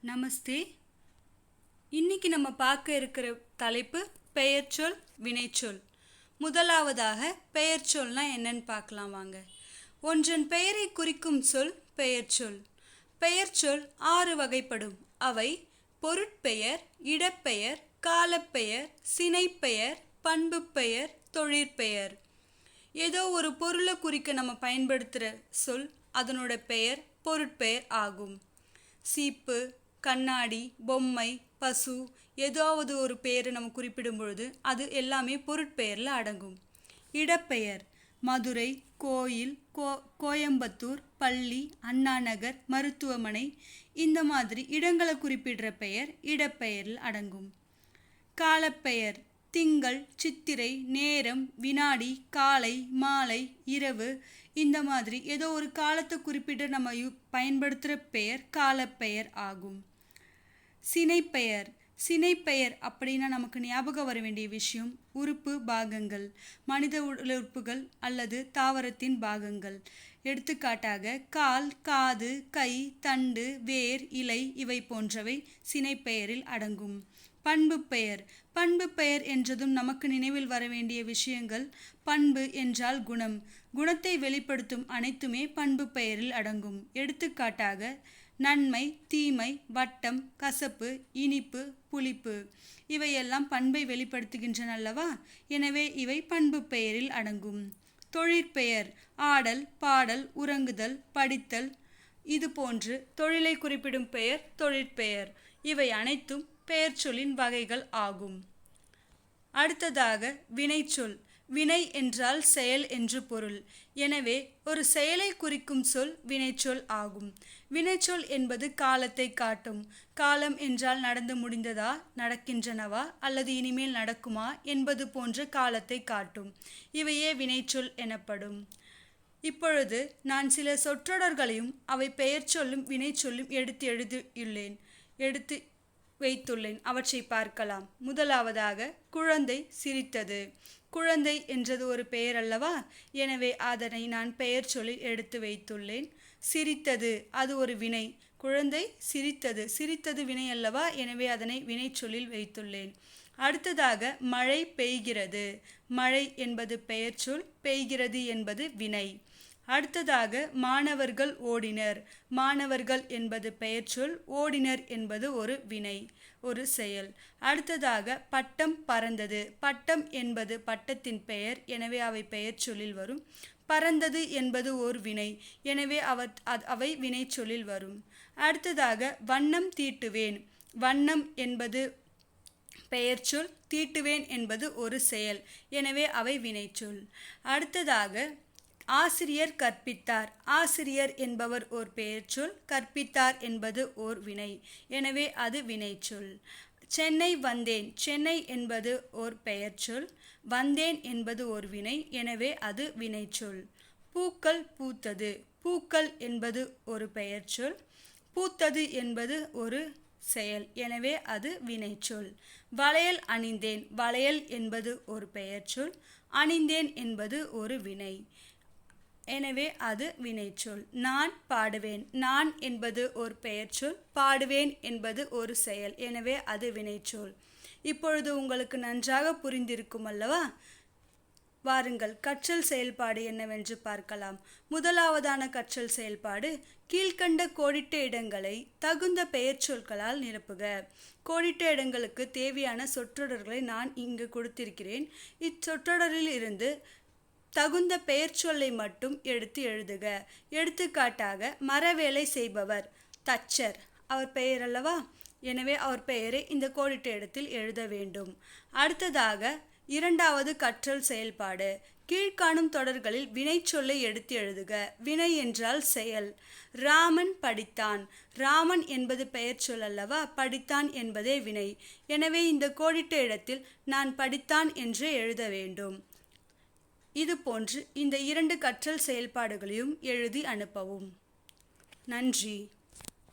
நமஸ்தே. இன்னைக்கு நம்ம பார்க்க இருக்கிற தலைப்பு பெயர்ச்சொல் வினைச்சொல். முதலாவதாக பெயர்ச்சொல்னா என்னன்னு பார்க்கலாம் வாங்க. ஒன்றன் பெயரை குறிக்கும் சொல் பெயர்ச்சொல். பெயர்ச்சொல் 6 வகைப்படும். அவை பொருட்பெயர், இடப்பெயர், காலப்பெயர், சினைப்பெயர், பண்புப்பெயர், தொழிற்பெயர். ஏதோ ஒரு பொருளை குறிக்க நம்ம பயன்படுத்துகிற சொல் அதனோட பெயர் பொருட்பெயர் ஆகும். சீப்பு, கண்ணாடி, பொம்மை, பசு, ஏதாவது ஒரு பெயரை நம்ம குறிப்பிடும் பொழுது அது எல்லாமே பொருட்பெயரில் அடங்கும். இடப்பெயர் மதுரை, கோயில், கோயம்புத்தூர், பள்ளி, அண்ணாநகர், மருத்துவமனை, இந்த மாதிரி இடங்களை குறிப்பிடுற பெயர் இடப்பெயரில் அடங்கும். காலப்பெயர் திங்கள், சித்திரை, நேரம், வினாடி, காலை, மாலை, இரவு, இந்த மாதிரி ஏதோ ஒரு காலத்தை குறிப்பிட்டு நம்ம பயன்படுத்துகிற பெயர் காலப்பெயர் ஆகும். சினைப்பெயர் சினைப்பெயர் அப்படின்னா நமக்கு ஞாபகம் வர வேண்டிய விஷயம் உறுப்பு பாகங்கள், மனித உறுப்புகள் அல்லது தாவரத்தின் பாகங்கள். எடுத்துக்காட்டாக கால், காது, கை, தண்டு, வேர், இலை இவை போன்றவை சினைப்பெயரில் அடங்கும். பண்புப்பெயர் பண்புப்பெயர் என்றதும் நமக்கு நினைவில் வர வேண்டிய விஷயங்கள் பண்பு என்றால் குணம், குணத்தை வெளிப்படுத்தும் அனைத்துமே பண்பு பெயரில் அடங்கும். எடுத்துக்காட்டாக நன்மை, தீமை, வட்டம், கசப்பு, இனிப்பு, புளிப்பு இவையெல்லாம் பண்பை வெளிப்படுத்துகின்றன அல்லவா? எனவே இவை பண்பு பெயரில் அடங்கும். தொழிற்பெயர் ஆடல், பாடல், உறங்குதல், படித்தல், இது போன்று தொழிலை குறிப்பிடும் பெயர் தொழிற்பெயர். இவை அனைத்தும் பெயர்ச்சொல்லின் வகைகள் ஆகும். அடுத்ததாக வினைச்சொல். வினை என்றால் செயல் என்று பொருள். எனவே ஒரு செயலை குறிக்கும் சொல் வினைச்சொல் ஆகும். வினைச்சொல் என்பது காலத்தை காட்டும். காலம் என்றால் நடந்து முடிந்ததா, நடக்கின்றனவா அல்லது இனிமேல் நடக்குமா என்பது போன்ற காலத்தை காட்டும். இவையே வினைச்சொல் எனப்படும். இப்பொழுது நான் சில சொற்றொடர்களையும் அவை பெயர் சொல்லும் வினைச்சொல்லும் எடுத்து வைத்துள்ளேன். அவற்றை பார்க்கலாம். முதலாவதாக குழந்தை சிரித்தது. குழந்தை என்றது ஒரு பெயர் அல்லவா? எனவே அதனை நான் பெயர் சொல்லில் எடுத்து வைத்துள்ளேன். சிரித்தது அது ஒரு வினை. குழந்தை சிரித்தது, சிரித்தது வினை அல்லவா? எனவே அதனை வினை சொல்லில் வைத்துள்ளேன். அடுத்ததாக மழை பெய்கிறது. மழை என்பது பெயர் சொல், பெய்கிறது என்பது வினை. அடுத்ததாக மாணவர்கள் ஓடினர். மாணவர்கள் என்பது பெயர் சொல், ஓடினர் என்பது ஒரு வினை, ஒரு செயல். அடுத்ததாக பட்டம் பறந்தது. பட்டம் என்பது பட்டத்தின் பெயர், எனவே அவை பெயர் சொல்லில் வரும். பறந்தது என்பது ஒரு வினை, எனவே அவை வினை சொல்லில் வரும். அடுத்ததாக வண்ணம் தீட்டுவேன். வண்ணம் என்பது பெயர் சொல், தீட்டுவேன் என்பது ஒரு செயல், எனவே அவை வினைச்சொல். அடுத்ததாக ஆசிரியர் கற்பித்தார். ஆசிரியர் என்பவர் ஒரு பெயர் சொல், கற்பித்தார் என்பது ஓர் வினை, எனவே அது வினைச்சொல். சென்னை வந்தேன். சென்னை என்பது ஒரு பெயர் சொல், வந்தேன் என்பது ஒரு வினை, எனவே அது வினைச்சொல். பூக்கள் பூத்தது. பூக்கள் என்பது ஒரு பெயர் சொல், பூத்தது என்பது ஒரு செயல், எனவே அது வினைச்சொல். வளையல் அணிந்தேன். வளையல் என்பது ஒரு பெயர் சொல், அணிந்தேன் என்பது ஒரு வினை, எனவே அது வினைச்சொல். நான் பாடுவேன். நான் என்பது ஒரு பெயர் சொல், பாடுவேன் என்பது ஒரு செயல், எனவே அது வினைச்சொல். இப்பொழுது உங்களுக்கு நன்றாக புரிந்திருக்கும் அல்லவா? வாருங்கள், கற்றல் செயல்பாடு என்னவென்று பார்க்கலாம். முதலாவதான கற்றல் செயல்பாடு, கீழ்கண்ட கோடிட்ட இடங்களை தகுந்த பெயர் சொற்களால் நிரப்புக. கோடிட்ட இடங்களுக்கு தேவையான சொற்றொடர்களை நான் இங்கு கொடுத்திருக்கிறேன். இச்சொற்றொடரில் இருந்து தகுந்த பெயர் சொல்லை மட்டும் எடுத்து எழுதுக. எடுத்துக்காட்டாக மரவேலை செய்பவர் தச்சர், அவர் பெயர் அல்லவா? எனவே அவர் பெயரை இந்த கோடிட்ட இடத்தில் எழுத வேண்டும். அடுத்ததாக இரண்டாவது கற்றல் செயல்பாடு, கீழ்காணும் தொடர்களில் வினைச்சொல்லை எடுத்து எழுதுக. வினை என்றால் செயல். ராமன் படித்தான். ராமன் என்பது பெயர் சொல் அல்லவா? படித்தான் என்பதே வினை, எனவே இந்த கோடிட்ட இடத்தில் நான் படித்தான் என்று எழுத வேண்டும். இது போன்று இந்த 2 கற்றல் செயல்பாடுகளையும் எழுதி அனுப்பவும். நன்றி.